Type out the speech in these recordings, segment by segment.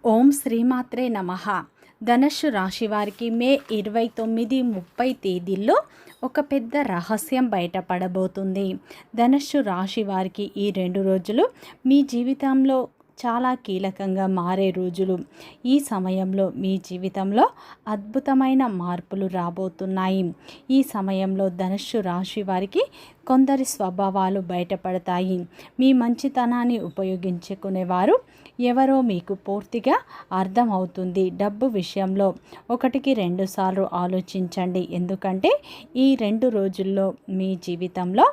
ఓం శ్రీమాత్రే నమః. ధనుస్సు రాశి వారికి మే 29, 30 తేదీల్లో ఒక పెద్ద రహస్యం బయటపడబోతుంది. ధనుస్సు రాశి వారికి ఈ 2 రోజులు మీ జీవితంలో చాలా కీలకంగా మారే రోజులు. ఈ సమయంలో మీ జీవితంలో అద్భుతమైన మార్పులు రాబోతున్నాయి. ఈ సమయంలో ధనుస్సు రాశి వారికి కొందరి స్వభావాలు బయటపడతాయి. మీ మంచితనాన్ని ఉపయోగించుకునేవారు ఎవరో మీకు పూర్తిగా అర్థమవుతుంది. డబ్బు విషయంలో 1-2 సార్లు ఆలోచించండి. ఎందుకంటే ఈ 2 రోజుల్లో మీ జీవితంలో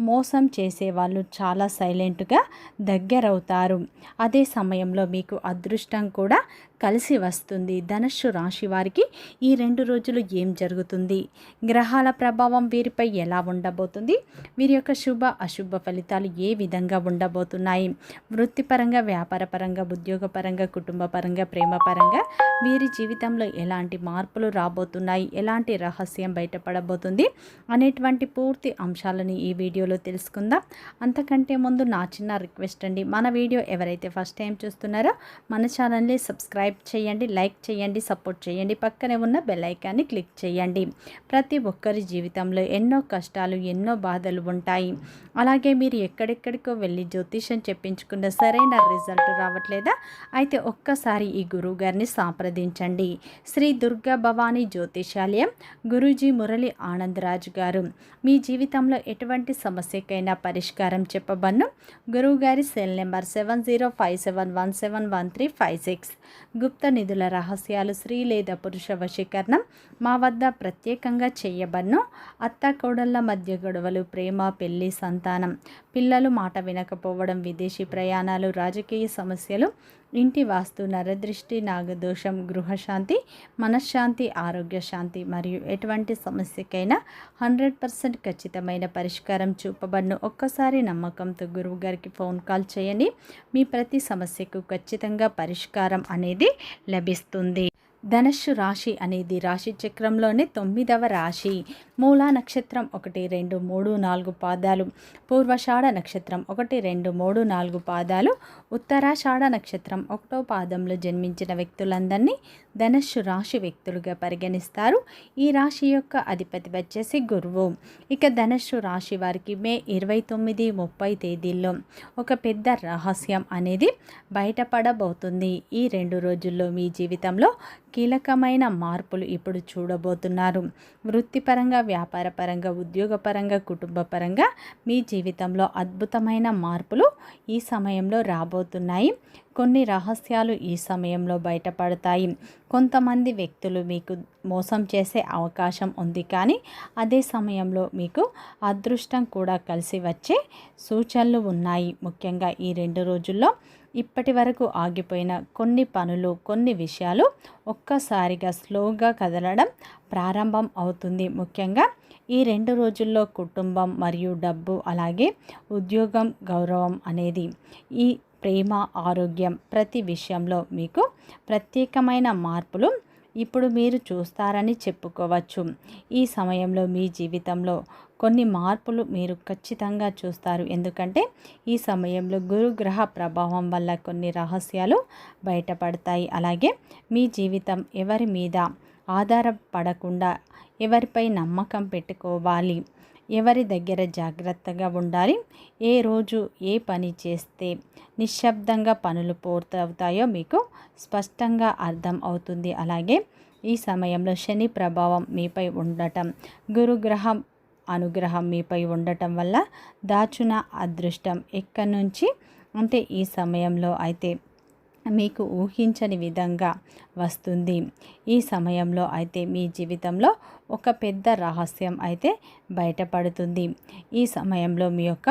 మోసం చేసేవాళ్ళు చాలా సైలెంట్గా దగ్గరవుతారు. అదే సమయంలో మీకు అదృష్టం కూడా కలిసి వస్తుంది. ధనుస్సు రాశి వారికి ఈ 2 రోజులు ఏం జరుగుతుంది, గ్రహాల ప్రభావం వీరిపై ఎలా ఉండబోతుంది, వీరి యొక్క శుభ అశుభ ఫలితాలు ఏ విధంగా ఉండబోతున్నాయి, వృత్తిపరంగా, వ్యాపారపరంగా, ఉద్యోగపరంగా, కుటుంబపరంగా, ప్రేమపరంగా వీరి జీవితంలో ఎలాంటి మార్పులు రాబోతున్నాయి, ఎలాంటి రహస్యం బయటపడబోతుంది అనేటువంటి పూర్తి అంశాలని ఈ వీడియోలో తెలుసుకుందాం. అంతకంటే ముందు నా చిన్న రిక్వెస్ట్ అండి, మన వీడియో ఎవరైతే ఫస్ట్ టైం చూస్తున్నారో మన ఛానల్ని సబ్స్క్రైబ్ చేయండి, లైక్ చేయండి, సపోర్ట్ చేయండి, పక్కనే ఉన్న బెల్ ఐకాన్ని క్లిక్ చేయండి. ప్రతి ఒక్కరి జీవితంలో ఎన్నో కష్టాలు, ఎన్నో బాధలు ఉంటాయి. అలాగే మీరు ఎక్కడెక్కడికో వెళ్ళి జ్యోతిషం చెప్పించుకున్న సరైన రిజల్ట్ రావట్లేదా? అయితే ఒక్కసారి ఈ గురువు గారిని సంప్రదించండి. శ్రీ దుర్గా భవానీ జ్యోతిషాలయం, గురూజీ మురళి ఆనందరాజు గారు. మీ జీవితంలో ఎటువంటి సమస్యకైనా పరిష్కారం చెప్పబన్ను. గురువుగారి సెల్ నెంబర్ 7057171356. గుప్త నిధుల రహస్యాలు, స్త్రీ లేదా పురుష వశీకరణం మా వద్ద ప్రత్యేకంగా చేయబడ్ను. అత్త కోడళ్ళ మధ్య గొడవలు, ప్రేమ, పెళ్లి, సంతానం, పిల్లలు మాట వినకపోవడం, విదేశీ ప్రయాణాలు, రాజకీయ సమస్యలు, ఇంటి వాస్తు, నరదృష్టి, నాగదోషం, గృహశాంతి, మనశ్శాంతి, ఆరోగ్య శాంతి మరియు ఎటువంటి సమస్యకైనా 100% ఖచ్చితమైన పరిష్కారం చూపబడ్ను. ఒక్కసారి నమ్మకంతో గురువు గారికి ఫోన్ కాల్ చేయండి. మీ ప్రతి సమస్యకు ఖచ్చితంగా పరిష్కారం అనేది లభిస్తుంది. ధనుస్సు రాశి అనేది రాశి చక్రంలోని 9వ రాశి. మూలా నక్షత్రం 1, 2, 3, 4 పాదాలు, పూర్వషాఢ నక్షత్రం 1, 2, 3, 4 పాదాలు, ఉత్తరాషాఢ నక్షత్రం 1వ పాదంలో జన్మించిన వ్యక్తులందరినీ ధనుస్సు రాశి వ్యక్తులుగా పరిగణిస్తారు. ఈ రాశి యొక్క అధిపతి వచ్చేసి గురువు. ఇక ధనుస్సు రాశి వారికి మే 29, 30 తేదీల్లో ఒక పెద్ద రహస్యం అనేది బయటపడబోతుంది. ఈ 2 రోజుల్లో మీ జీవితంలో కీలకమైన మార్పులు ఇప్పుడు చూడబోతున్నారు. వృత్తిపరంగా, వ్యాపారపరంగా, ఉద్యోగపరంగా, కుటుంబపరంగా మీ జీవితంలో అద్భుతమైన మార్పులు ఈ సమయంలో రాబోతున్నాయి. కొన్ని రహస్యాలు ఈ సమయంలో బయటపడతాయి. కొంతమంది వ్యక్తులు మీకు మోసం చేసే అవకాశం ఉంది, కానీ అదే సమయంలో మీకు అదృష్టం కూడా కలిసి వచ్చే సూచనలు ఉన్నాయి. ముఖ్యంగా ఈ 2 రోజుల్లో ఇప్పటి వరకు ఆగిపోయిన కొన్ని పనులు, కొన్ని విషయాలు ఒక్కసారిగా స్లోగా కదలడం ప్రారంభం అవుతుంది. ముఖ్యంగా ఈ 2 రోజుల్లో కుటుంబం మరియు డబ్బు, అలాగే ఉద్యోగం, గౌరవం అనేది, ఈ ప్రేమ, ఆరోగ్యం ప్రతి విషయంలో మీకు ప్రత్యేకమైన మార్పులు ఇప్పుడు మీరు చూస్తారని చెప్పుకోవచ్చు. ఈ సమయంలో మీ జీవితంలో కొన్ని మార్పులు మీరు ఖచ్చితంగా చూస్తారు. ఎందుకంటే ఈ సమయంలో గురుగ్రహ ప్రభావం వల్ల కొన్ని రహస్యాలు బయటపడతాయి. అలాగే మీ జీవితం ఎవరి మీద ఆధారపడకుండా ఎవరిపై నమ్మకం పెట్టుకోవాలి, ఎవరి దగ్గర జాగ్రత్తగా ఉండాలి, ఏ రోజు ఏ పని చేస్తే నిశ్శబ్దంగా పనులు పూర్తవుతాయో మీకు స్పష్టంగా అర్థం అవుతుంది. అలాగే ఈ సమయంలో శని ప్రభావం మీపై ఉండటం, గురుగ్రహం అనుగ్రహం మీపై ఉండటం వల్ల దాచున అదృష్టం ఎక్కడి నుంచి అంటే ఈ సమయంలో అయితే మీకు ఊహించని విధంగా వస్తుంది. ఈ సమయంలో అయితే మీ జీవితంలో ఒక పెద్ద రహస్యం అయితే బయటపడుతుంది. ఈ సమయంలో మీ యొక్క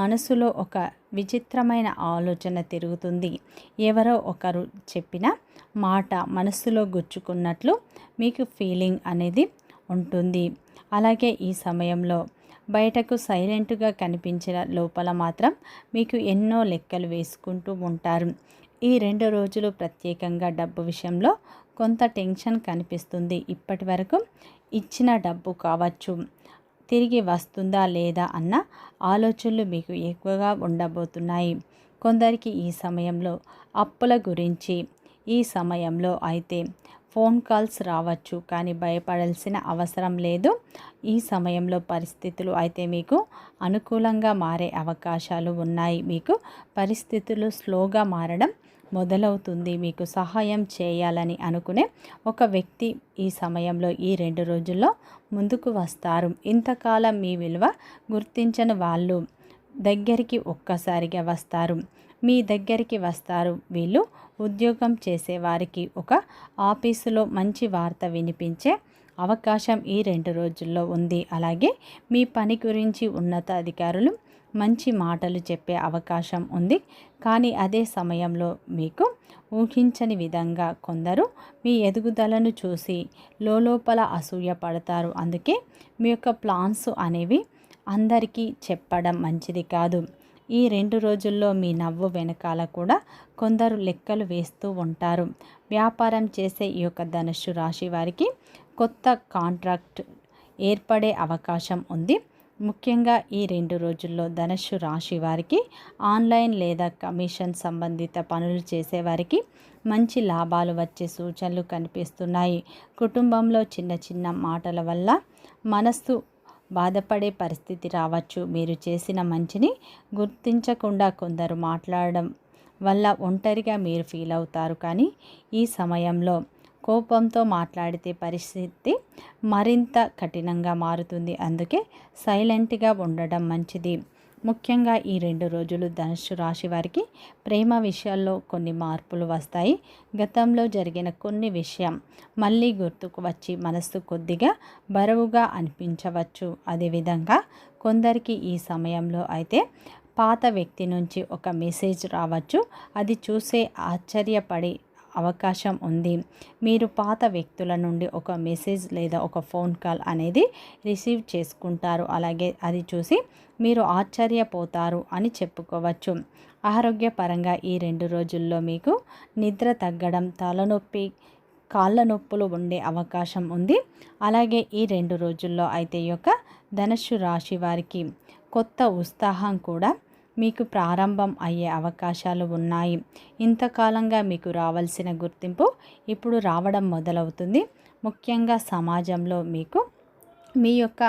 మనసులో ఒక విచిత్రమైన ఆలోచన తిరుగుతుంది. ఎవరో ఒకరు చెప్పిన మాట మనసులో గుచ్చుకున్నట్లు మీకు ఫీలింగ్ అనేది ఉంటుంది. అలాగే ఈ సమయంలో బయటకు సైలెంట్గా కనిపించిన లోపల మాత్రం మీకు ఎన్నో లెక్కలు వేసుకుంటూ ఉంటారు. ఈ 2 రోజులు ప్రత్యేకంగా డబ్బు విషయంలో కొంత టెన్షన్ కనిపిస్తుంది. ఇప్పటి వరకు ఇచ్చిన డబ్బు కావచ్చు, తిరిగి వస్తుందా లేదా అన్న ఆలోచనలు మీకు ఎక్కువగా ఉండబోతున్నాయి. కొందరికి ఈ సమయంలో అప్పుల గురించి ఈ సమయంలో అయితే ఫోన్ కాల్స్ రావచ్చు, కానీ భయపడాల్సిన అవసరం లేదు. ఈ సమయంలో పరిస్థితులు అయితే మీకు అనుకూలంగా మారే అవకాశాలు ఉన్నాయి. మీకు పరిస్థితులు స్లోగా మారడం మొదలవుతుంది. మీకు సహాయం చేయాలని అనుకునే ఒక వ్యక్తి ఈ సమయంలో ఈ 2 రోజుల్లో ముందుకు వస్తారు. ఇంతకాలం మీ విలువ గుర్తించని వాళ్ళు దగ్గరికి ఒక్కసారిగా వస్తారు. మీ దగ్గరికి వస్తారు. వీళ్ళు ఉద్యోగం చేసేవారికి ఒక ఆఫీసులో మంచి వార్త వినిపించే అవకాశం ఈ 2 రోజుల్లో ఉంది. అలాగే మీ పని గురించి ఉన్నత అధికారులు మంచి మాటలు చెప్పే అవకాశం ఉంది. కానీ అదే సమయంలో మీకు ఊహించని విధంగా కొందరు మీ ఎదుగుదలను చూసి లోపల అసూయ పడతారు. అందుకే మీ యొక్క ప్లాన్స్ అనేవి అందరికీ చెప్పడం మంచిది కాదు. ఈ 2 రోజుల్లో మీ నవ్వు వెనకాల కూడా కొందరు లెక్కలు వేస్తూ ఉంటారు. వ్యాపారం చేసే ఈ యొక్క ధనుస్సు రాశి వారికి కొత్త కాంట్రాక్ట్ ఏర్పడే అవకాశం ఉంది. ముఖ్యంగా ఈ 2 రోజుల్లో ధనుస్సు రాశి వారికి ఆన్లైన్ లేదా కమిషన్ సంబంధిత పనులు చేసేవారికి మంచి లాభాలు వచ్చే సూచనలు కనిపిస్తున్నాయి. కుటుంబంలో చిన్న చిన్న మాటల వల్ల మనస్సు బాధపడే పరిస్థితి రావచ్చు. మీరు చేసిన మంచిని గుర్తించకుండా కొందరు మాట్లాడడం వల్ల ఒంటరిగా మీరు ఫీల్ అవుతారు. కానీ ఈ సమయంలో కోపంతో మాట్లాడితే పరిస్థితి మరింత కఠినంగా మారుతుంది. అందుకే సైలెంట్గా ఉండడం మంచిది. ముఖ్యంగా ఈ 2 రోజులు ధనుస్సు రాశి వారికి ప్రేమ విషయాల్లో కొన్ని మార్పులు వస్తాయి. గతంలో జరిగిన కొన్ని విషయం మళ్ళీ గుర్తుకు వచ్చి మనస్సు కొద్దిగా బరువుగా అనిపించవచ్చు. అదేవిధంగా కొందరికి ఈ సమయంలో అయితే పాత వ్యక్తి నుంచి ఒక మెసేజ్ రావచ్చు. అది చూసే ఆశ్చర్యపడే అవకాశం ఉంది. మీరు పాత వ్యక్తుల నుండి ఒక మెసేజ్ లేదా ఒక ఫోన్ కాల్ అనేది రిసీవ్ చేసుకుంటారు. అలాగే అది చూసి మీరు ఆశ్చర్యపోతారు అని చెప్పుకోవచ్చు. ఆరోగ్యపరంగా ఈ 2 రోజుల్లో మీకు నిద్ర తగ్గడం, తలనొప్పి, కాళ్ళ నొప్పులు ఉండే అవకాశం ఉంది. అలాగే ఈ 2 రోజుల్లో అయితే ఈ యొక్క ధనుస్సు రాశి వారికి కొత్త ఉత్సాహం కూడా మీకు ప్రారంభం అయ్యే అవకాశాలు ఉన్నాయి. ఇంతకాలంగా మీకు రావాల్సిన గుర్తింపు ఇప్పుడు రావడం మొదలవుతుంది. ముఖ్యంగా సమాజంలో మీకు మీ యొక్క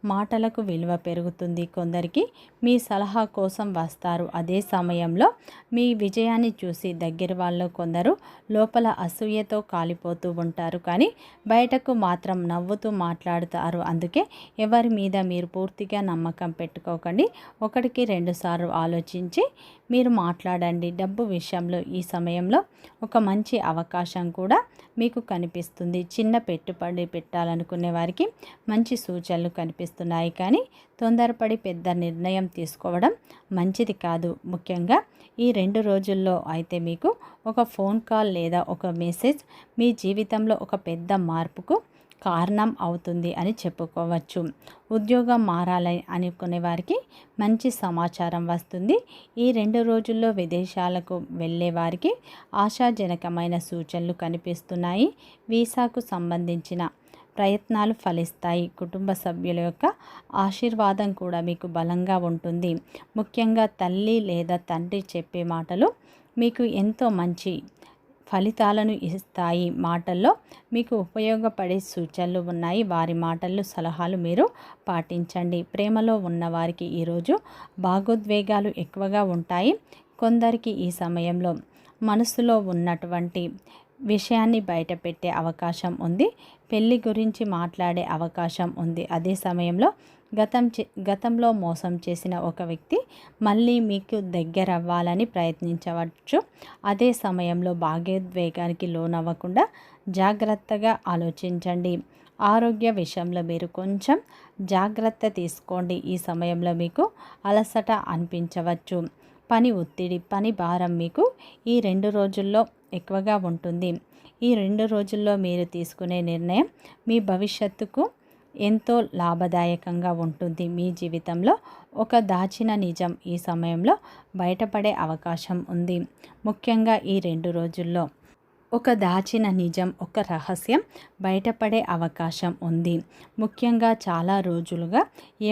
మాటలకు విలువ పెరుగుతుంది. కొందరికి మీ సలహా కోసం వస్తారు. అదే సమయంలో మీ విజయాన్ని చూసి దగ్గర వాళ్ళు కొందరు లోపల అసూయతో కాలిపోతూ ఉంటారు. కానీ బయటకు మాత్రం నవ్వుతూ మాట్లాడుతారు. అందుకే ఎవరి మీద మీరు పూర్తిగా నమ్మకం పెట్టుకోకండి. 1-2 సార్లు ఆలోచించి మీరు మాట్లాడండి. డబ్బు విషయంలో ఈ సమయంలో ఒక మంచి అవకాశం కూడా మీకు కనిపిస్తుంది. చిన్న పెట్టుబడి పెట్టాలనుకునే వారికి మంచి సూచనలు కనిపిస్తున్నాయి. కానీ తొందరపడి పెద్ద నిర్ణయం తీసుకోవడం మంచిది కాదు. ముఖ్యంగా ఈ 2 రోజుల్లో అయితే మీకు ఒక ఫోన్ కాల్ లేదా ఒక మెసేజ్ మీ జీవితంలో ఒక పెద్ద మార్పుకు కారణం అవుతుంది అని చెప్పుకోవచ్చు. ఉద్యోగం మారాలని అనుకునే వారికి మంచి సమాచారం వస్తుంది. ఈ 2 రోజుల్లో విదేశాలకు వెళ్ళే వారికి ఆశాజనకమైన సూచనలు కనిపిస్తున్నాయి. వీసాకు సంబంధించిన ప్రయత్నాలు ఫలిస్తాయి. కుటుంబ సభ్యుల యొక్క ఆశీర్వాదం కూడా మీకు బలంగా ఉంటుంది. ముఖ్యంగా తల్లి లేదా తండ్రి చెప్పే మాటలు మీకు ఎంతో మంచి ఫలితాలను ఇస్తాయి. మాటల్లో మీకు ఉపయోగపడే సూచనలు ఉన్నాయి. వారి మాటలు, సలహాలు మీరు పాటించండి. ప్రేమలో ఉన్నవారికి ఈరోజు భావోద్వేగాలు ఎక్కువగా ఉంటాయి. కొందరికి ఈ సమయంలో మనసులో ఉన్నటువంటి విషయాన్ని బయటపెట్టే అవకాశం ఉంది. పెళ్లి గురించి మాట్లాడే అవకాశం ఉంది. అదే సమయంలో గతంలో మోసం చేసిన ఒక వ్యక్తి మళ్ళీ మీకు దగ్గర అవ్వాలని ప్రయత్నించవచ్చు. అదే సమయంలో భావోద్వేగానికి లోనవ్వకుండా జాగ్రత్తగా ఆలోచించండి. ఆరోగ్య విషయంలో మీరు కొంచెం జాగ్రత్త తీసుకోండి. ఈ సమయంలో మీకు అలసట అనిపించవచ్చు. పని ఒత్తిడి, పని భారం మీకు ఈ 2 రోజుల్లో ఎక్కువగా ఉంటుంది. ఈ 2 రోజుల్లో మీరు తీసుకునే నిర్ణయం మీ భవిష్యత్తుకు ఎంతో లాభదాయకంగా ఉంటుంది. మీ జీవితంలో ఒక దాచిన నిజం ఈ సమయంలో బయటపడే అవకాశం ఉంది. ముఖ్యంగా ఈ 2 రోజుల్లో ఒక దాచిన నిజం, ఒక రహస్యం బయటపడే అవకాశం ఉంది. ముఖ్యంగా చాలా రోజులుగా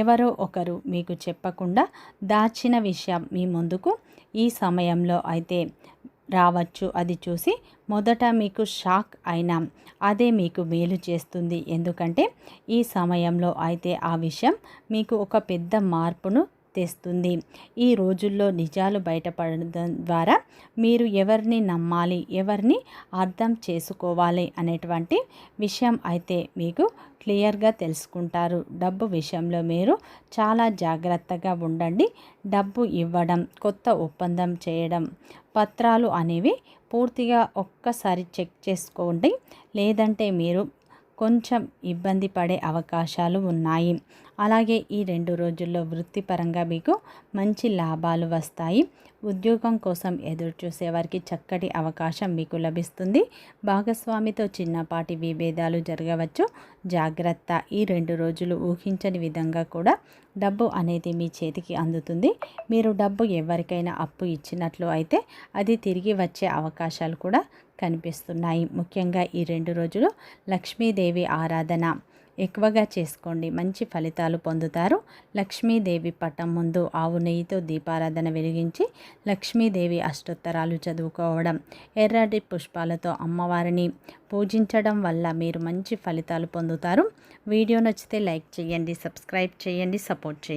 ఎవరో ఒకరు మీకు చెప్పకుండా దాచిన విషయం మీ ముందుకు ఈ సమయంలో అయితే రావచ్చు. అది చూసి మొదట మీకు షాక్ అయినా అదే మీకు మేలు చేస్తుంది. ఎందుకంటే ఈ సమయంలో అయితే ఆ విషయం మీకు ఒక పెద్ద మార్పును తెస్తుంది. ఈ రోజుల్లో నిజాలు బయటపడడం ద్వారా మీరు ఎవరిని నమ్మాలి, ఎవరిని అర్థం చేసుకోవాలి అనేటువంటి విషయం అయితే మీకు క్లియర్గా తెలుసుకుంటారు. డబ్బు విషయంలో మీరు చాలా జాగ్రత్తగా ఉండండి. డబ్బు ఇవ్వడం, కొత్త ఒప్పందం చేయడం, పత్రాలు అనేవి పూర్తిగా ఒక్కసారి చెక్ చేసుకోండి. లేదంటే మీరు కొంచెం ఇబ్బంది పడే అవకాశాలు ఉన్నాయి. అలాగే ఈ 2 రోజుల్లో వృత్తిపరంగా మీకు మంచి లాభాలు వస్తాయి. ఉద్యోగం కోసం ఎదురు చూసేవారికి చక్కటి అవకాశం మీకు లభిస్తుంది. భాగస్వామితో చిన్నపాటి విభేదాలు జరగవచ్చు. జాగ్రత్త. ఈ 2 రోజులు ఊహించని విధంగా కూడా డబ్బు అనేది మీ చేతికి అందుతుంది. మీరు డబ్బు ఎవరికైనా అప్పు ఇచ్చినట్లు అయితే అది తిరిగి వచ్చే అవకాశాలు కూడా కనిపిస్తున్నాయి. ముఖ్యంగా ఈ 2 రోజులు లక్ష్మీదేవి ఆరాధన ఎక్కువగా చేసుకోండి. మంచి ఫలితాలు పొందుతారు. లక్ష్మీదేవి పటం ముందు ఆవు నెయ్యితో దీపారాధన వెలిగించి లక్ష్మీదేవి అష్టోత్తరాలు చదువుకోవడం, ఎర్రటి పుష్పాలతో అమ్మవారిని పూజించడం వల్ల మీరు మంచి ఫలితాలు పొందుతారు. వీడియో నచ్చితే లైక్ చేయండి, సబ్స్క్రైబ్ చేయండి, సపోర్ట్ చేయండి.